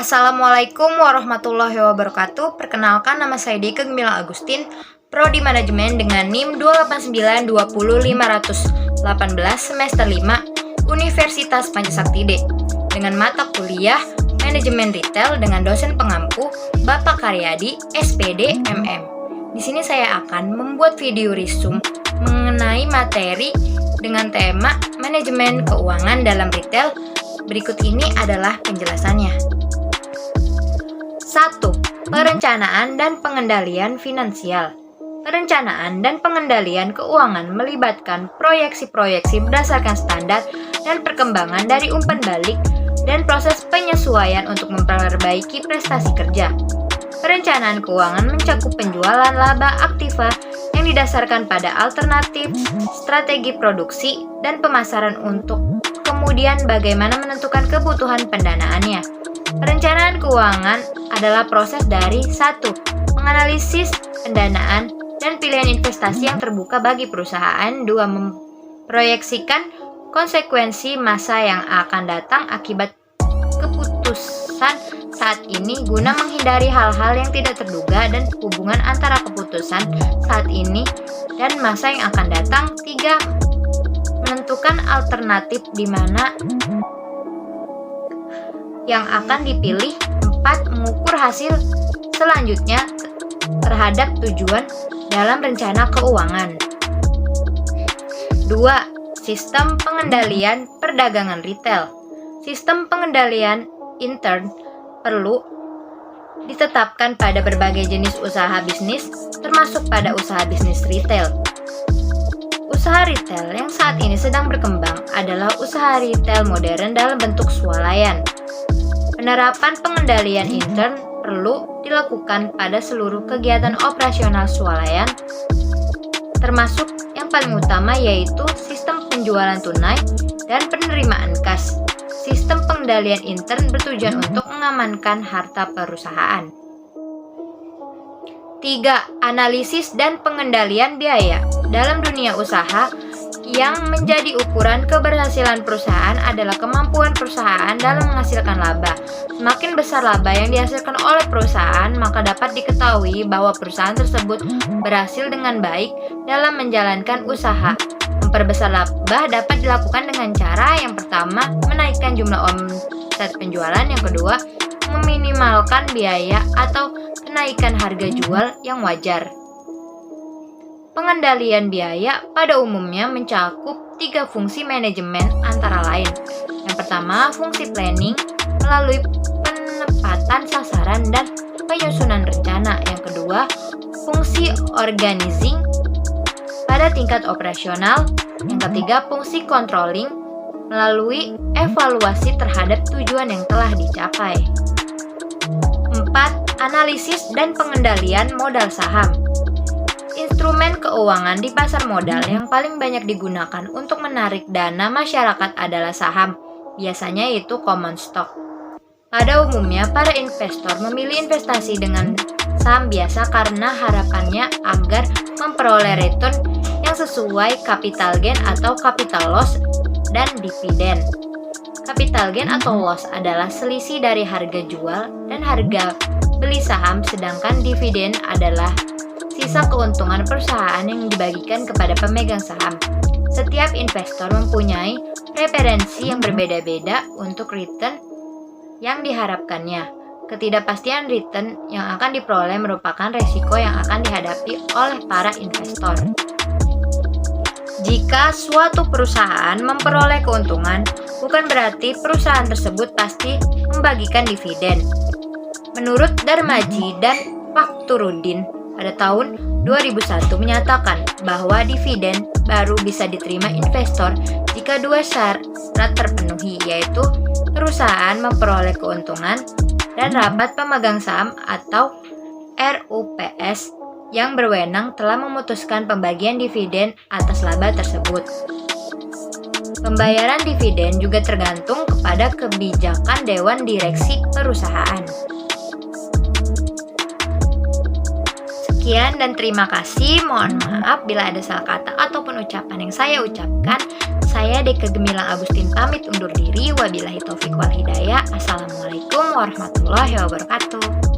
Assalamualaikum warahmatullahi wabarakatuh. Perkenalkan, nama saya Deke Gemilang Agustin, Prodi Manajemen dengan NIM 289200518 semester 5 Universitas Pancasakti D, dengan mata kuliah Manajemen Retail dengan dosen pengampu Bapak Karyadi, SPD, MM. Di sini saya akan membuat video resume mengenai materi dengan tema manajemen keuangan dalam retail. Berikut ini adalah penjelasannya. 1. Perencanaan dan pengendalian finansial. Perencanaan dan pengendalian keuangan melibatkan proyeksi-proyeksi berdasarkan standar dan perkembangan dari umpan balik dan proses penyesuaian untuk memperbaiki prestasi kerja. Perencanaan keuangan mencakup penjualan laba aktiva yang didasarkan pada alternatif, strategi produksi, dan pemasaran untuk kemudian bagaimana menentukan kebutuhan pendanaannya. Perencanaan keuangan adalah proses dari 1. Menganalisis pendanaan dan pilihan investasi yang terbuka bagi perusahaan. 2. Memproyeksikan konsekuensi masa yang akan datang akibat keputusan saat ini guna menghindari hal-hal yang tidak terduga dan hubungan antara keputusan saat ini dan masa yang akan datang. 3. Menentukan alternatif di mana yang akan dipilih. 4. Mengukur hasil selanjutnya terhadap tujuan dalam rencana keuangan. 2. Sistem pengendalian perdagangan retail. Sistem pengendalian intern perlu ditetapkan pada berbagai jenis usaha bisnis, termasuk pada usaha bisnis retail. Usaha retail yang saat ini sedang berkembang adalah usaha retail modern dalam bentuk swalayan. Penerapan pengendalian intern perlu dilakukan pada seluruh kegiatan operasional swalayan, termasuk yang paling utama yaitu sistem penjualan tunai dan penerimaan kas. Sistem pengendalian intern bertujuan untuk mengamankan harta perusahaan. 3. Analisis dan pengendalian biaya. Dalam dunia usaha, yang menjadi ukuran keberhasilan perusahaan adalah kemampuan perusahaan dalam menghasilkan laba. Semakin besar laba yang dihasilkan oleh perusahaan, maka dapat diketahui bahwa perusahaan tersebut berhasil dengan baik dalam menjalankan usaha. Memperbesar laba dapat dilakukan dengan cara yang pertama, menaikkan jumlah omset penjualan. Yang kedua, meminimalkan biaya atau kenaikan harga jual yang wajar. Pengendalian biaya pada umumnya mencakup 3 fungsi manajemen antara lain. Yang pertama, fungsi planning melalui penempatan sasaran dan penyusunan rencana. Yang kedua, fungsi organizing pada tingkat operasional. Yang ketiga, fungsi controlling melalui evaluasi terhadap tujuan yang telah dicapai. 4. Analisis dan pengendalian modal saham. Instrumen keuangan di pasar modal yang paling banyak digunakan untuk menarik dana masyarakat adalah saham, biasanya itu common stock. Pada umumnya, para investor memilih investasi dengan saham biasa karena harapannya agar memperoleh return yang sesuai capital gain atau capital loss dan dividen. Capital gain atau loss adalah selisih dari harga jual dan harga beli saham, sedangkan dividen adalah sisa keuntungan perusahaan yang dibagikan kepada pemegang saham. Setiap investor mempunyai preferensi yang berbeda-beda untuk return yang diharapkannya. Ketidakpastian return yang akan diperoleh merupakan resiko yang akan dihadapi oleh para investor. Jika suatu perusahaan memperoleh keuntungan, bukan berarti perusahaan tersebut pasti membagikan dividen. Menurut Darmaji dan Fakhrudin pada tahun 2001 menyatakan bahwa dividen baru bisa diterima investor jika 2 syarat terpenuhi, yaitu perusahaan memperoleh keuntungan dan rapat pemegang saham atau RUPS yang berwenang telah memutuskan pembagian dividen atas laba tersebut. Pembayaran dividen juga tergantung kepada kebijakan dewan direksi perusahaan. Sekian dan terima kasih. Mohon maaf bila ada salah kata ataupun ucapan yang saya ucapkan. Saya Deke Gemilang Agustin pamit undur diri. Wabillahi taufiq wal hidayah. Assalamualaikum. Wassalamualaikum warahmatullahi wabarakatuh.